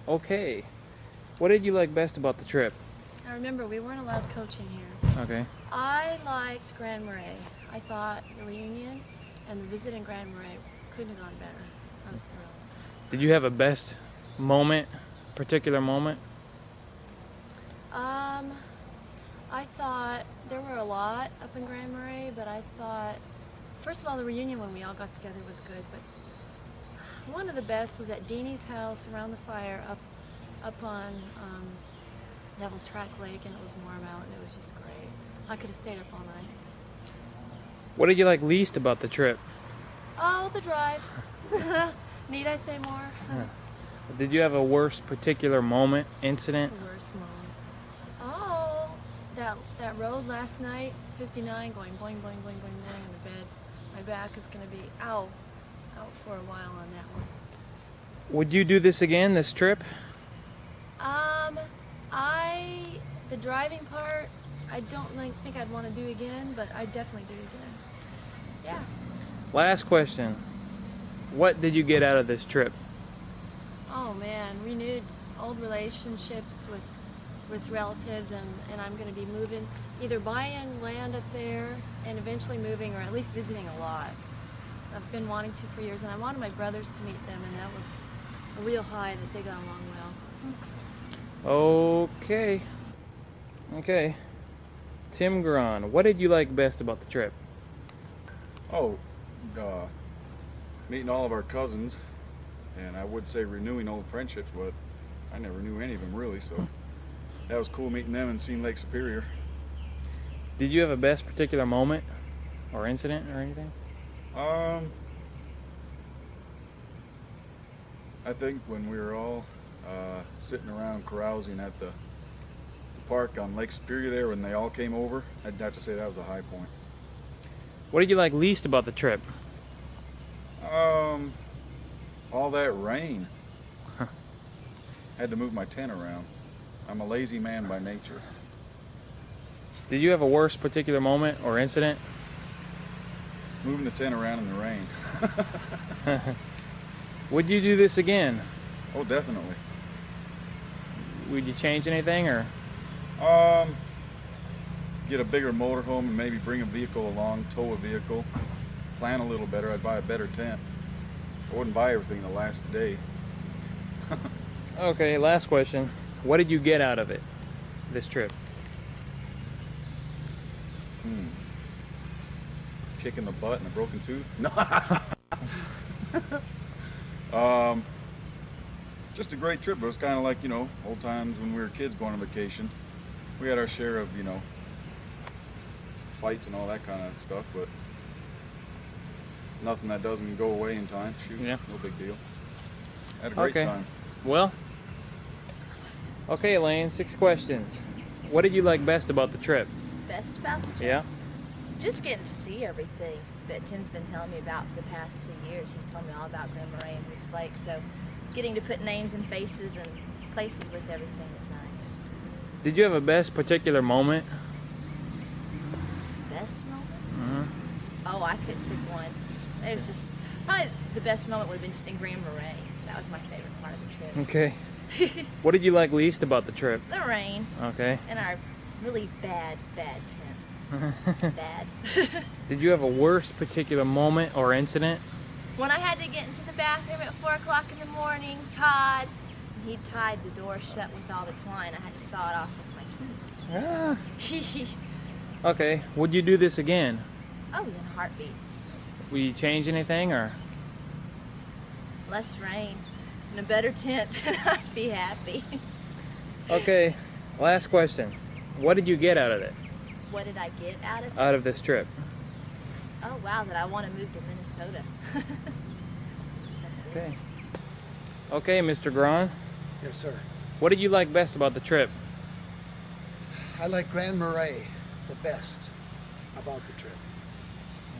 Okay. What did you like best about the trip? Now remember, we weren't allowed coaching here. Okay. I liked Grand Marais. I thought the reunion and the visit in Grand Marais couldn't have gone better. I was thrilled. Did you have a best moment, particular moment? I thought there were a lot up in Grand Marais, but I thought, first of all, the reunion when we all got together was good, but one of the best was at Deanie's house around the fire up on Devil's Track Lake, and it was warm out, and it was just great. I could have stayed up all night. What did you like least about the trip? Oh, the drive. Need I say more? Did you have a worst particular moment, incident? The worst moment. Oh, that road last night, 59, going boing, boing, boing, boing, boing in the bed. My back is going to be out for a while on that one. Would you do this again, this trip? The driving part, I don't think I'd want to do again, but I'd definitely do it again. Yeah. Last question. What did you get out of this trip? Oh man, renewed old relationships with relatives, and I'm going to be moving, either buying land up there and eventually moving, or at least visiting a lot. I've been wanting to for years, and I wanted my brothers to meet them, and that was a real high that they got along well. Okay. Tim Grahn, what did you like best about the trip? Oh, meeting all of our cousins, and I would say renewing old friendships, but I never knew any of them really, so that was cool meeting them and seeing Lake Superior. Did you have a best particular moment or incident or anything? I think when we were all sitting around carousing at the park on Lake Superior there, when they all came over, I'd have to say that was a high point. What did you like least about the trip? All that rain. Had to move my tent around. I'm a lazy man by nature. Did you have a worst particular moment or incident? Moving the tent around in the rain. Would you do this again? Oh, definitely. Would you change anything or? Get a bigger motorhome and maybe bring a vehicle along, tow a vehicle, plan a little better. I'd buy a better tent. I wouldn't buy everything the last day. Okay, last question. What did you get out of it, this trip? Kick in the butt and a broken tooth? No. Just a great trip. It was kind of like, old times when we were kids going on vacation. We had our share of, fights and all that kind of stuff, but nothing that doesn't go away in time. Shoot, Yeah. No big deal. Had a great Okay. time. Well, okay, Elaine, 6 questions. What did you like best about the trip? Best about the trip? Yeah? Just getting to see everything that Tim's been telling me about for the past 2 years. He's told me all about Grand Marais and Moose Lake, so getting to put names and faces and places with everything is nice. Did you have a best particular moment? Best moment? Mm-hmm. Oh, I couldn't pick one. It was just, probably the best moment would have been just in Grand Marais. That was my favorite part of the trip. Okay. What did you like least about the trip? The rain Okay. and our really bad tent. Bad. Did you have a worst particular moment or incident? When I had to get into the bathroom at 4 o'clock in the morning, Todd, he tied the door shut with all the twine. I had to saw it off with my keys. Okay. Would you do this again? Oh, in a heartbeat. Would you change anything or? Less rain and a better tent, and I'd be happy. Okay. Last question. What did you get out of it? What did I get out of it? Out of this trip? Oh, wow, that I want to move to Minnesota. That's it. Okay. Okay, Mr. Grahn. Yes, sir. What did you like best about the trip? I like Grand Marais the best about the trip.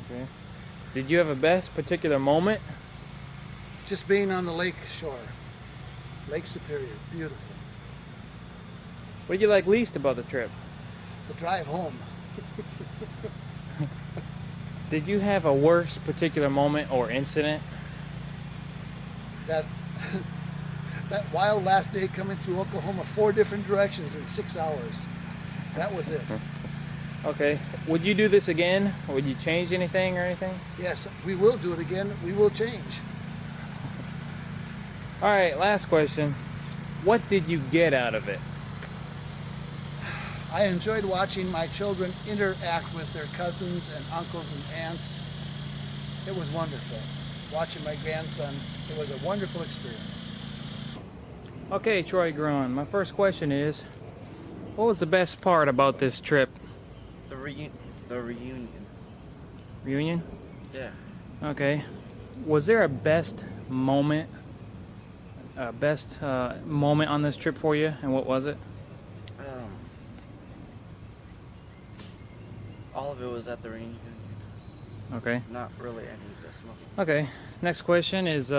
Okay. Did you have a best particular moment? Just being on the lake shore. Lake Superior, beautiful. What did you like least about the trip? The drive home. Did you have a worst particular moment or incident? That that wild last day coming through Oklahoma 4 different directions in 6 hours. That was it. Okay. Would you do this again? Or would you change anything or anything? Yes, we will do it again. We will change. All right, last question. What did you get out of it? I enjoyed watching my children interact with their cousins and uncles and aunts. It was wonderful. Watching my grandson, it was a wonderful experience. Okay, Troy Grahn, my first question is, what was the best part about this trip? The reunion. Reunion? Yeah. Okay. Was there a best moment on this trip for you, and what was it? All of it was at the reunion. Okay. Not really any of this moment. Okay. Next question is,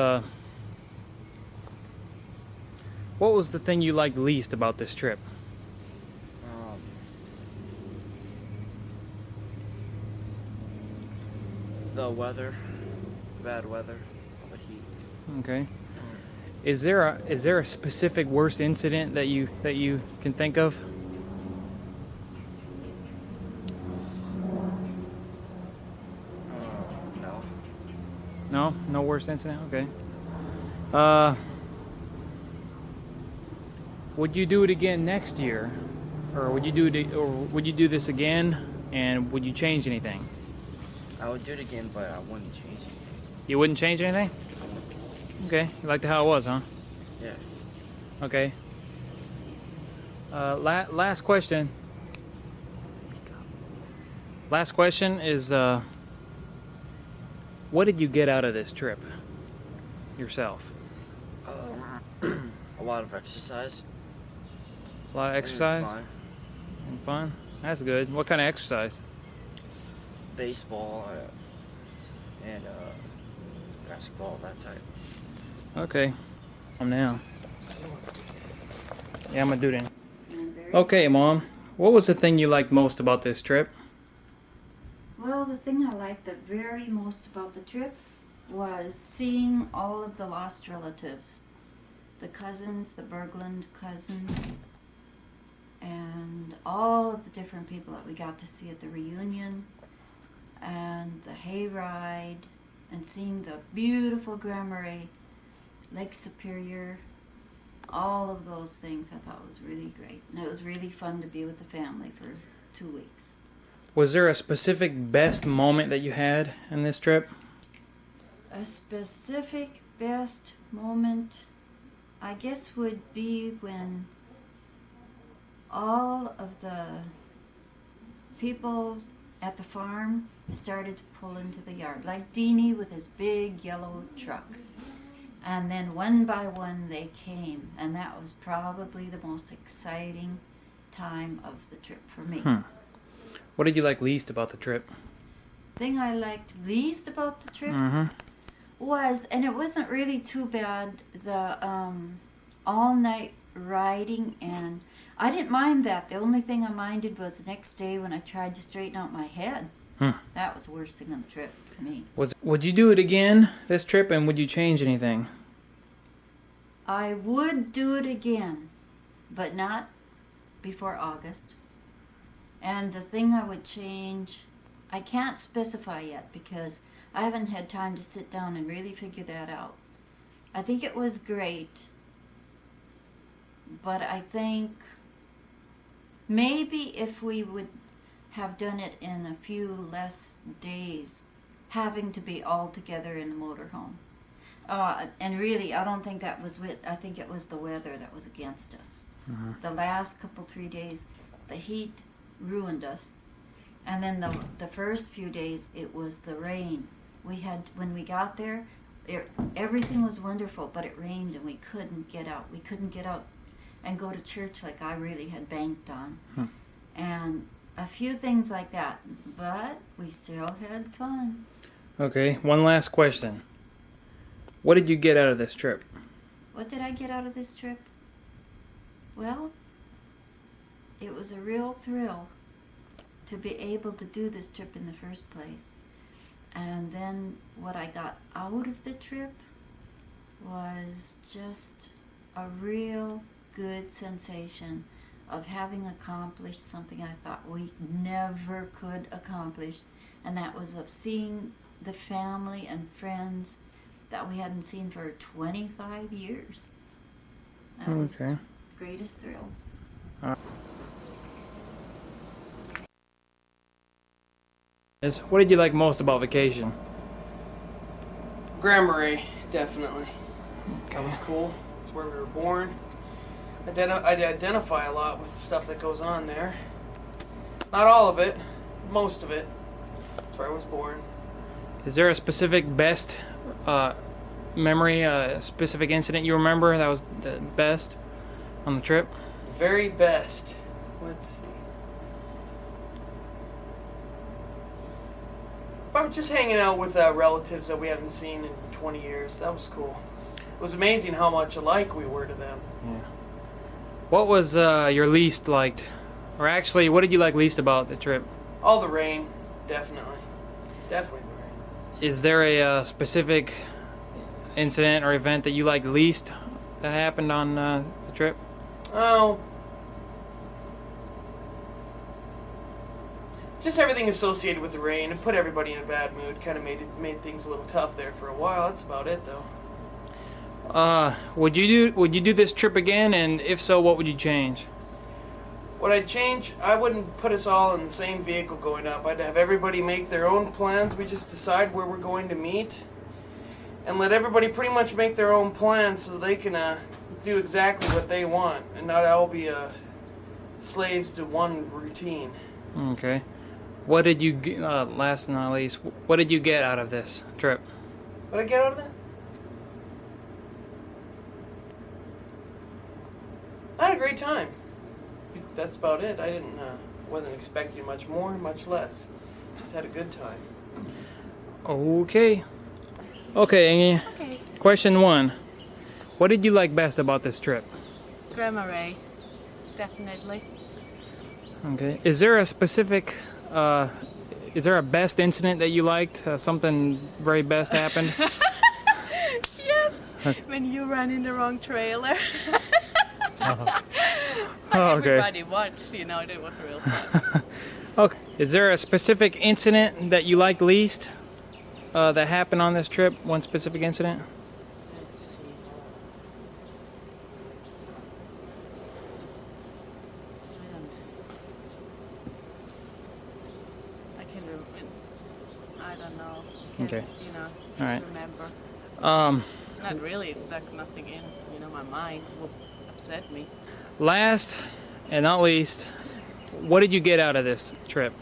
what was the thing you liked least about this trip? The weather, bad weather, all the heat. Okay. Is there a specific worst incident that you can think of? No. No, no worst incident. Okay. Would you do it again next year, or would you do this again, and would you change anything? I would do it again, but I wouldn't change anything. You wouldn't change anything? Okay. You liked how it was, huh? Yeah. Okay. Last question. Last question is, what did you get out of this trip yourself? A lot of exercise. A lot of exercise Fun. and fun. That's good. What kind of exercise? Baseball and basketball, that type. Okay. Now. Yeah, I'm gonna do it. Okay, Mom. What was the thing you liked most about this trip? Well, the thing I liked the very most about the trip was seeing all of the lost relatives. The cousins, the Berglund cousins, and all of the different people that we got to see at the reunion, and the hayride, and seeing the beautiful Grahn Marais, Lake Superior. All of those things I thought was really great. And it was really fun to be with the family for 2 weeks. Was there a specific best moment that you had in this trip? A specific best moment, I guess, would be when all of the people at the farm started to pull into the yard, like Deanie with his big yellow truck. And then one by one they came, and that was probably the most exciting time of the trip for me. What did you like least about the trip? Thing I liked least about the trip was, and it wasn't really too bad, the all-night riding, and I didn't mind that. The only thing I minded was the next day when I tried to straighten out my head. That was the worst thing on the trip for me. Would you do it again, this trip, and would you change anything? I would do it again, but not before August. And the thing I would change, I can't specify yet because I haven't had time to sit down and really figure that out. I think it was great, but I think maybe if we would have done it in a few less days, having to be all together in the motorhome. And really, I don't think that was it. I think it was the weather that was against us. The last 3 days, the heat ruined us. And then the first few days, it was the rain. When we got there, everything was wonderful, but it rained and we couldn't get out. We couldn't get out and go to church like I really had banked on. And a few things like that, but we still had fun. Okay, one last question. What did you get out of this trip? What did I get out of this trip? Well, it was a real thrill to be able to do this trip in the first place. And then what I got out of the trip was just a real good sensation of having accomplished something I thought we never could accomplish, and that was of seeing the family and friends that we hadn't seen for 25 years. That was Okay. the greatest thrill. What did you like most about vacation? Grahn Murray, definitely. That was cool. It's where we were born. I identify a lot with the stuff that goes on there. Not all of it, most of it. That's where I was born. Is there a specific best memory, a specific incident you remember that was the best on the trip? The very best. Let's see. Probably just hanging out with relatives that we haven't seen in 20 years. That was cool. It was amazing how much alike we were to them. Yeah. What was your least liked, or actually, what did you like least about the trip? All the rain, definitely. Definitely the rain. Is there a specific incident or event that you liked least that happened on the trip? Oh. Just everything associated with the rain. It put everybody in a bad mood. Kind of made things a little tough there for a while. That's about it, though. Would you do this trip again? And if so, what would you change? What I'd change, I wouldn't put us all in the same vehicle going up. I'd have everybody make their own plans. We just decide where we're going to meet, and let everybody pretty much make their own plans so they can do exactly what they want, and not all be slaves to one routine. Okay. What did you last and not least? What did you get out of this trip? What did I get out of it? I had a great time. That's about it. I wasn't expecting much more, much less. Just had a good time. Okay. Okay, Amy. Okay. Question 1. What did you like best about this trip? Grahn Murray, definitely. Okay. Is there a specific, is there a best incident that you liked? Something very best happened? Yes, when you ran in the wrong trailer. Oh, okay. Everybody watched, it was real fun. Okay. Is there a specific incident that you liked least that happened on this trip? One specific incident? Let's see. I can remember. I don't know. Okay. All right. Remember. Not really. It's stuck nothing in, my mind. What upset me. Last and not least, what did you get out of this trip?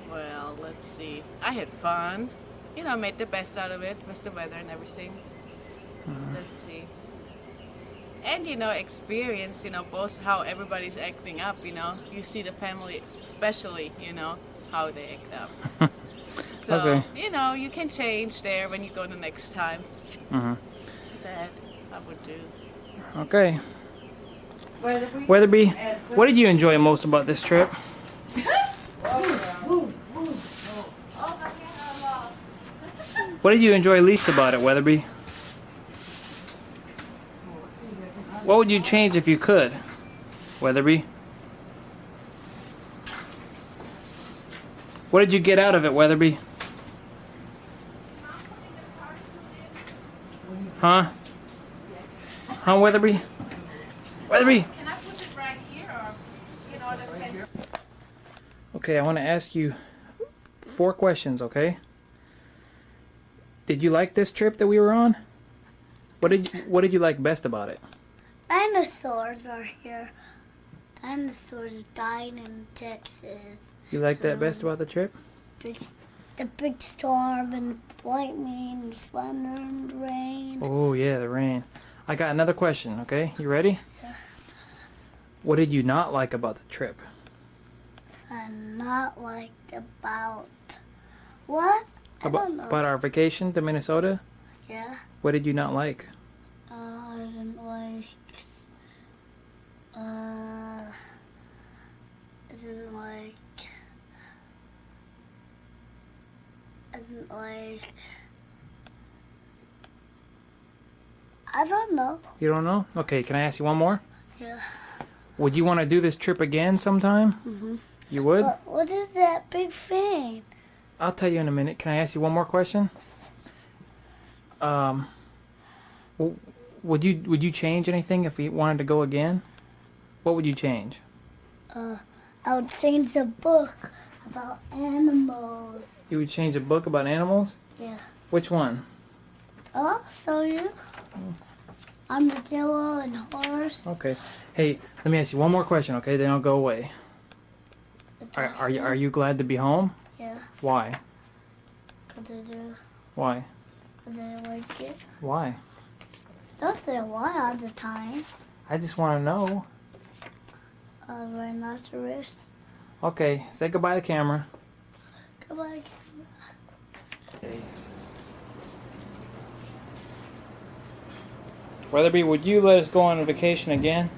Well, let's see. I had fun. Made the best out of it with the weather and everything. Let's see. And, experience, both how everybody's acting up, You see the family, especially, how they act up. So, Okay. You can change there when you go the next time. That I would do. Okay. Weatherby, what did you enjoy most about this trip? What did you enjoy least about it, Weatherby? What would you change if you could, Weatherby? What did you get out of it, Weatherby? Huh? Huh, Weatherby? Weatherby! Can I put it right here or, Okay, I want to ask you 4 questions, okay? Did you like this trip that we were on? What did you like best about it? Dinosaurs are here. Dinosaurs died in Texas. You liked that best about the trip? The big storm and lightning and thunder and rain. Oh yeah, the rain. I got another question, okay? You ready? Yeah. What did you not like about the trip? Not liked about what? I don't know. About our vacation to Minnesota? Yeah. What did you not like? I didn't like. I I don't know. You don't know? Okay, can I ask you one more? Yeah. Would you want to do this trip again sometime? Mm-hmm. You would? What is that big thing? I'll tell you in a minute. Can I ask you one more question? Would you change anything if you wanted to go again? What would you change? I would change the book about animals. You would change a book about animals? Yeah. Which one? I'll show you. Armadillo and horse. Okay. Hey, let me ask you one more question, okay? Then I'll go away. Are you glad to be home? Yeah. Why? 'Cause I do. Why? 'Cause I like it. Why? Don't say why all the time. I just want to know. Rhinoceros. Okay, say goodbye to the camera. Goodbye. Weatherby, would you let us go on a vacation again?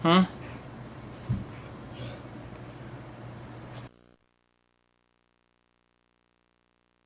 Hmm?